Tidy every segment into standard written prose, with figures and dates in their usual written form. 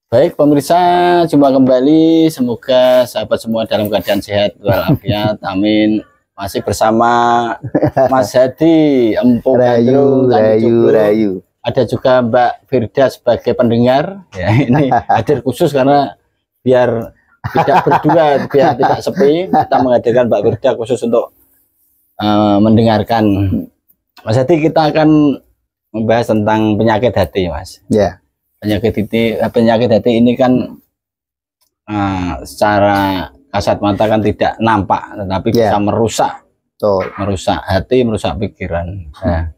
Baik pemirsa, jumpa kembali. Semoga sahabat semua dalam keadaan sehat walafiat. Amin. Masih bersama Mas Hadi, Empuk Rayu. Ada juga Mbak Firda sebagai pendengar. Ya, ini hadir khusus karena biar tidak berdua, biar tidak sepi. Kita menghadirkan Mbak Firda khusus untuk mendengarkan. Mas Hadi, kita akan membahas tentang penyakit hati, Mas. Ya. Penyakit hati ini kan secara kasat mata kan tidak nampak, tetapi bisa merusak hati, merusak pikiran. Nah,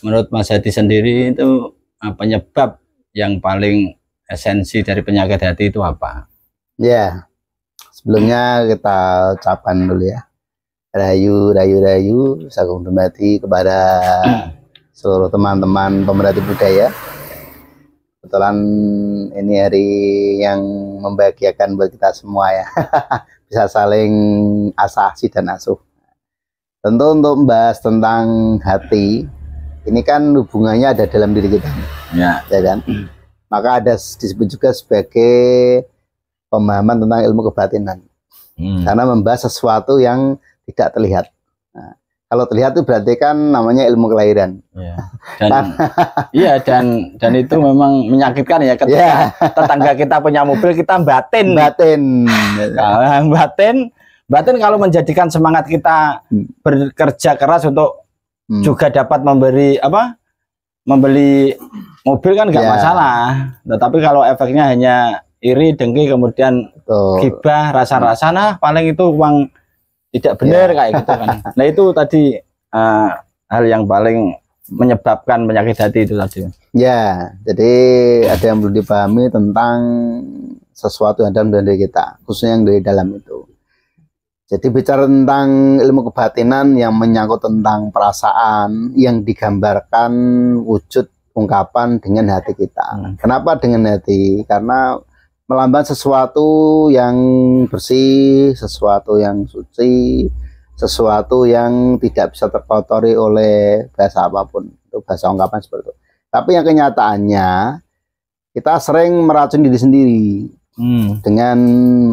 menurut Mas Hadi sendiri itu penyebab yang paling esensi dari penyakit hati itu apa? Ya, sebelumnya kita ucapkan dulu ya, rayu, sagung hormati kepada seluruh teman-teman pemerhati budaya. Kebetulan ini hari yang membahagiakan buat kita semua ya. Bisa saling asah-asih dan asuh. Tentu untuk membahas tentang hati, ini kan hubungannya ada dalam diri kita, ya kan? Maka ada disebut juga sebagai pemahaman tentang ilmu kebatinan. Karena membahas sesuatu yang tidak terlihat. Nah, kalau terlihat itu berarti kan namanya ilmu kelahiran. Iya, dan itu memang menyakitkan ya ketika tetangga kita punya mobil kita batin. Batin kalau menjadikan semangat kita bekerja keras untuk juga dapat membeli mobil kan nggak masalah. Tetapi kalau efeknya hanya iri, dengki, kemudian gibah, rasa-rasa, nah paling itu uang tidak benar kayak gitu kan. Nah itu tadi hal yang paling menyebabkan penyakit hati itu tadi. Ya, jadi ada yang perlu dipahami tentang sesuatu yang dalam diri kita, khususnya yang dari dalam itu. Jadi bicara tentang ilmu kebatinan yang menyangkut tentang perasaan yang digambarkan wujud ungkapan dengan hati kita. Kenapa dengan hati? Karena melambang sesuatu yang bersih, sesuatu yang suci, sesuatu yang tidak bisa terkotori oleh bahasa apapun, itu bahasa ungkapan seperti itu. Tapi yang kenyataannya kita sering meracuni diri sendiri dengan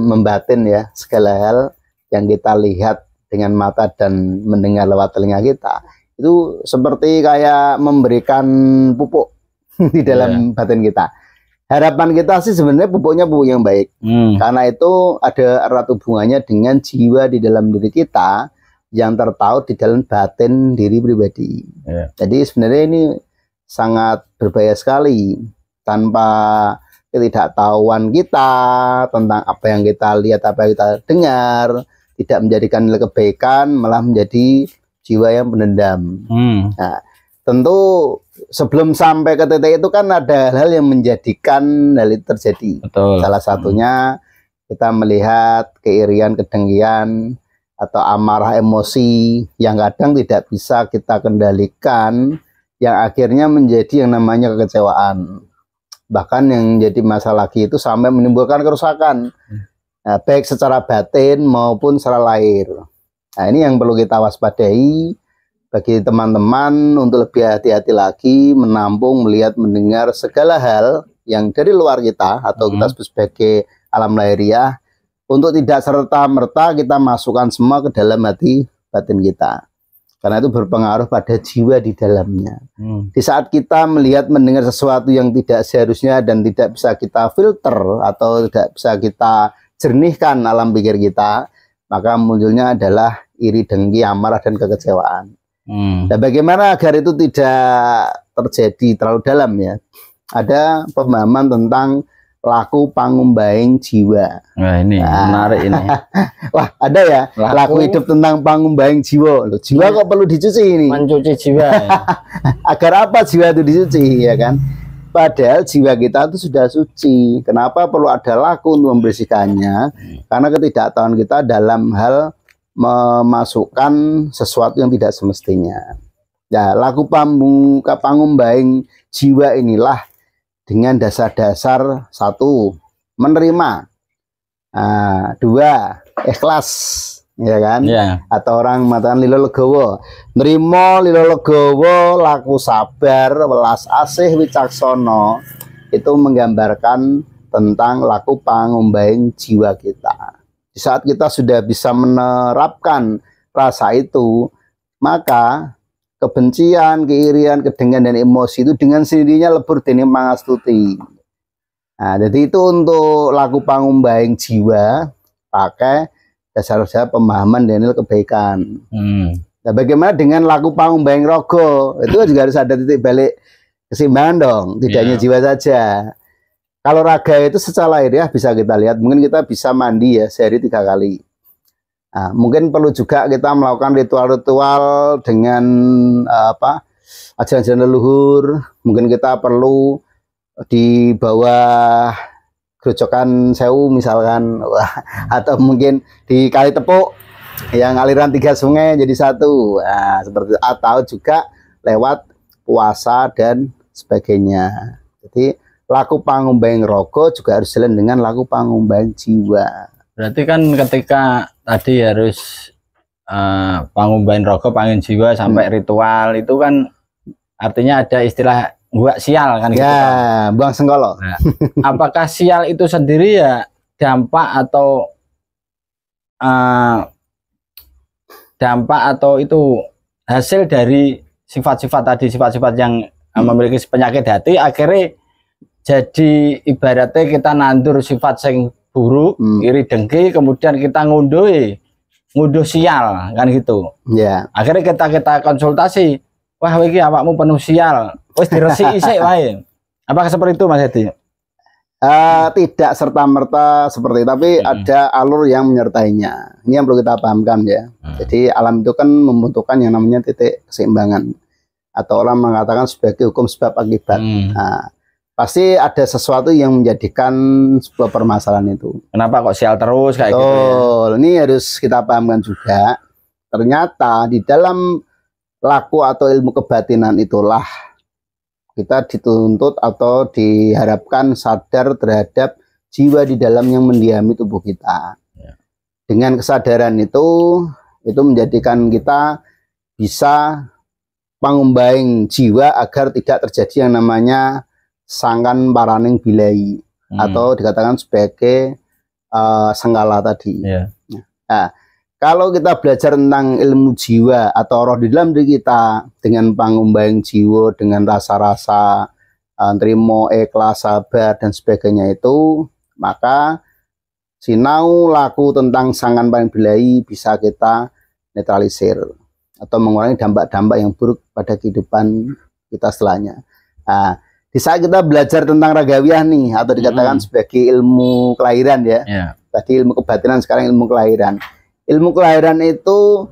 membatin ya segala hal yang kita lihat dengan mata dan mendengar lewat telinga kita. Itu seperti kayak memberikan pupuk di dalam batin kita. Harapan kita sih sebenarnya pupuknya pupuk yang baik, karena itu ada erat hubungannya dengan jiwa di dalam diri kita yang tertaut di dalam batin diri pribadi. Jadi sebenarnya ini sangat berbahaya sekali. Tanpa ketidaktahuan kita tentang apa yang kita lihat, apa yang kita dengar, tidak menjadikan nilai kebaikan, malah menjadi jiwa yang pendendam. Nah, tentu sebelum sampai ke titik itu kan ada hal yang menjadikan hal itu terjadi. Salah satunya kita melihat keirian, kedengkian, atau amarah emosi yang kadang tidak bisa kita kendalikan, yang akhirnya menjadi yang namanya kekecewaan. Bahkan yang jadi masalah lagi itu sampai menimbulkan kerusakan, baik secara batin maupun secara lahir. Nah ini yang perlu kita waspadai bagi teman-teman untuk lebih hati-hati lagi menampung, melihat, mendengar segala hal yang dari luar kita atau kita sebut sebagai alam lahiriah, untuk tidak serta-merta kita masukkan semua ke dalam hati batin kita, karena itu berpengaruh pada jiwa di dalamnya. Di saat kita melihat, mendengar sesuatu yang tidak seharusnya dan tidak bisa kita filter atau tidak bisa kita jernihkan alam pikir kita, maka munculnya adalah iri, dengki, amarah, dan kekecewaan. Nah, bagaimana agar itu tidak terjadi terlalu dalam ya? Ada pemahaman tentang laku pangumbaing jiwa. Nah ini menarik ini. Wah ada ya, laku hidup tentang pangumbaing jiwa. Loh, jiwa kok perlu dicuci ini? Mencuci jiwa ya. Agar apa jiwa itu dicuci ya kan? Padahal jiwa kita itu sudah suci. Kenapa perlu ada laku untuk membersihkannya? Karena ketidaktahuan kita dalam hal memasukkan sesuatu yang tidak semestinya. Ya, laku pangumbaing jiwa inilah dengan dasar-dasar: satu, menerima, dua, ikhlas, ya kan? Atau orang mengatakan lilo legowo, nerimo lilo legowo, laku sabar, welas asih, wicaksono, itu menggambarkan tentang laku pangumbaing jiwa kita. Di saat kita sudah bisa menerapkan rasa itu, maka kebencian, keirian, kedengan, dan emosi itu dengan sendirinya lebur dening pangastuti. Nah, jadi itu untuk laku pangumbaing jiwa pakai dasar-dasar pemahaman dan kebaikan. Nah, bagaimana dengan laku pangumbaing rogo? Itu juga harus ada titik balik keseimbangan dong, tidak hanya jiwa saja. Kalau raga itu secara lahiriah bisa kita lihat, mungkin kita bisa mandi ya sehari 3 kali. Nah, mungkin perlu juga kita melakukan ritual-ritual dengan ajaran-ajaran leluhur. Mungkin kita perlu di bawah grojokan sewu misalkan, atau mungkin di kali tepuk yang aliran 3 sungai jadi satu. Nah, seperti itu. Atau juga lewat puasa dan sebagainya. Jadi laku pangumbaing rogo juga harus jalan dengan laku pangumbaing jiwa. Berarti kan ketika tadi harus pangumbaing rogo pangin jiwa sampai ritual itu kan artinya ada istilah buat sial kan gitu kan? Buang senggolo. Nah, apakah sial itu sendiri ya dampak atau itu hasil dari sifat-sifat tadi, sifat-sifat yang memiliki penyakit hati, akhirnya jadi ibaratnya kita nandur sifat sing buruk, iri dengki, kemudian kita ngunduh sial kan gitu. Akhirnya kita konsultasi, wah iki awakmu penuh sial, wis diresiki sik wae. Apakah seperti itu Mas Hedi? Tidak serta-merta seperti itu, tapi ada alur yang menyertainya. Ini yang perlu kita pahamkan ya. Jadi alam itu kan membutuhkan yang namanya titik keseimbangan, atau orang mengatakan sebagai hukum sebab akibat. Nah, pasti ada sesuatu yang menjadikan sebuah permasalahan itu. Kenapa kok sial terus kayak gitu ya? Ini harus kita pahamkan juga. Ternyata di dalam laku atau ilmu kebatinan itulah kita dituntut atau diharapkan sadar terhadap jiwa di dalam yang mendiami tubuh kita. Dengan kesadaran itu menjadikan kita bisa pangumbaing jiwa agar tidak terjadi yang namanya sangkan paraning bilai, atau dikatakan sebagai senggala tadi. Nah, kalau kita belajar tentang ilmu jiwa atau roh di dalam diri kita dengan pangumbaing jiwa, dengan rasa-rasa terima, ikhlas, sabar dan sebagainya itu, maka sinau laku tentang sangkan paraning bilai bisa kita netralisir atau mengurangi dampak-dampak yang buruk pada kehidupan kita setelahnya. Nah, di saat kita belajar tentang ragawiah nih, atau dikatakan sebagai ilmu kelahiran ya. Tadi ilmu kebatinan, sekarang ilmu kelahiran. Ilmu kelahiran itu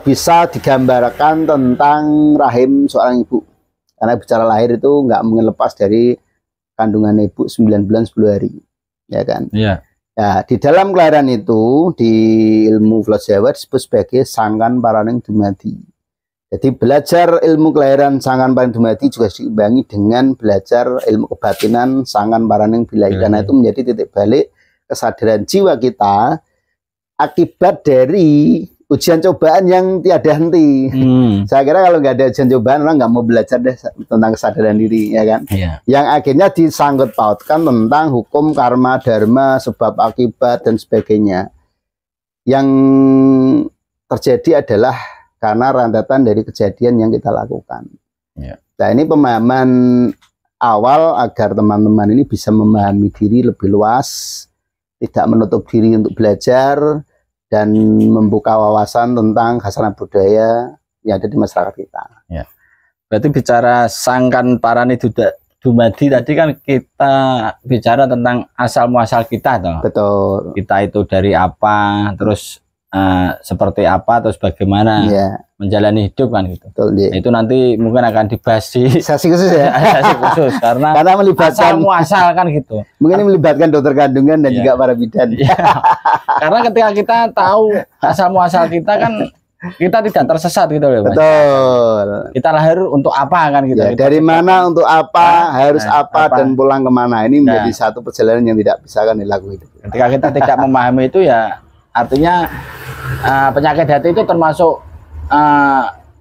bisa digambarkan tentang rahim seorang ibu. Karena bicara lahir itu nggak mungkin lepas dari kandungan ibu 9 bulan 10 hari. Ya kan? Ya, di dalam kelahiran itu di ilmu filosofi Jawa disebut sebagai sangkan paraning dumadi. Jadi belajar ilmu kelahiran sangkan paraning dumadi juga diimbangi dengan belajar ilmu kebatinan sangkan paraning bilai. Karena itu menjadi titik balik kesadaran jiwa kita akibat dari ujian cobaan yang tiada henti. Saya kira kalau nggak ada ujian cobaan orang nggak mau belajar deh tentang kesadaran diri, ya kan? Yang akhirnya disangkut pautkan tentang hukum karma, dharma, sebab akibat dan sebagainya. Yang terjadi adalah karena rentetan dari kejadian yang kita lakukan. Nah, ini pemahaman awal agar teman-teman ini bisa memahami diri lebih luas, tidak menutup diri untuk belajar, dan membuka wawasan tentang khasanah budaya yang ada di masyarakat kita. Berarti bicara sangkan paraning dumadi tadi kan kita bicara tentang asal muasal kita toh. Betul. Kita itu dari apa, terus seperti apa, terus bagaimana menjalani hidup kan gitu. Betul, nah, itu nanti mungkin akan dibahas di sesi khusus ya. Sesi khusus karena melibatkan asal muasal kan gitu. Mungkin ini melibatkan dokter kandungan dan juga para bidan. Karena ketika kita tahu asal muasal kita kan kita tidak tersesat gitu loh. Betul. Kita lahir untuk apa kan gitu. Dari mana untuk apa, harus apa dan pulang kemana. Ini menjadi satu perjalanan yang tidak bisa kan dilakukan. Ketika kita tidak memahami itu ya artinya penyakit hati itu termasuk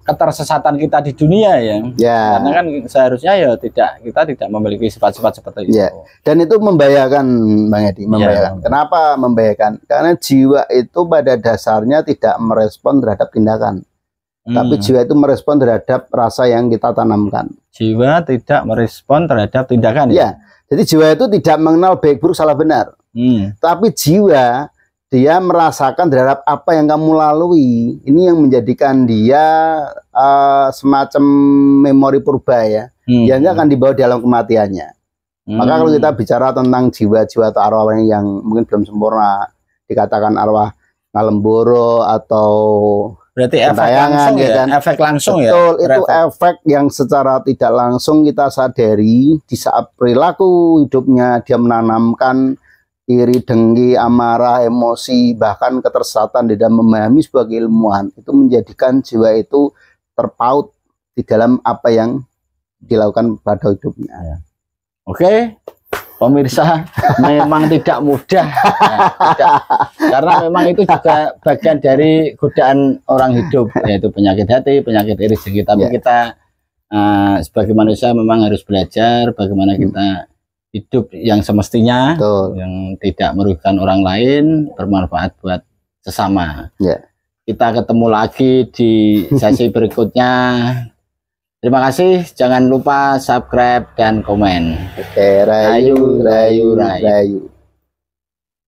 ketersesatan kita di dunia ya. Karena kan seharusnya ya kita tidak memiliki sifat-sifat seperti itu. Dan itu membahayakan, Bang Edi, membahayakan. Kenapa membahayakan? Karena jiwa itu pada dasarnya tidak merespon terhadap tindakan. Tapi jiwa itu merespon terhadap rasa yang kita tanamkan. Jiwa tidak merespon terhadap tindakan ya. Jadi jiwa itu tidak mengenal baik buruk salah benar. Tapi jiwa dia merasakan terhadap apa yang kamu lalui. Ini yang menjadikan dia semacam memori purba ya. Yang akan dibawa dalam kematiannya. Maka kalau kita bicara tentang jiwa-jiwa atau arwah yang mungkin belum sempurna, dikatakan arwah ngalemboro atau berarti efek langsung ya, kan? Efek langsung. Betul, ya. Itu efek yang secara tidak langsung kita sadari di saat perilaku hidupnya dia menanamkan iri, dengki, amarah, emosi, bahkan ketersesatan di dalam memahami sebagai ilmuwan. Itu menjadikan jiwa itu terpaut di dalam apa yang dilakukan pada hidupnya. Oke, pemirsa, memang tidak mudah. Karena memang itu juga bagian dari godaan orang hidup, yaitu penyakit hati, penyakit iri dengki. Tapi kita sebagai manusia memang harus belajar bagaimana kita hidup yang semestinya, yang tidak merugikan orang lain, bermanfaat buat sesama. Kita ketemu lagi di sesi berikutnya. Terima kasih, jangan lupa subscribe dan komen. Oke, rayu.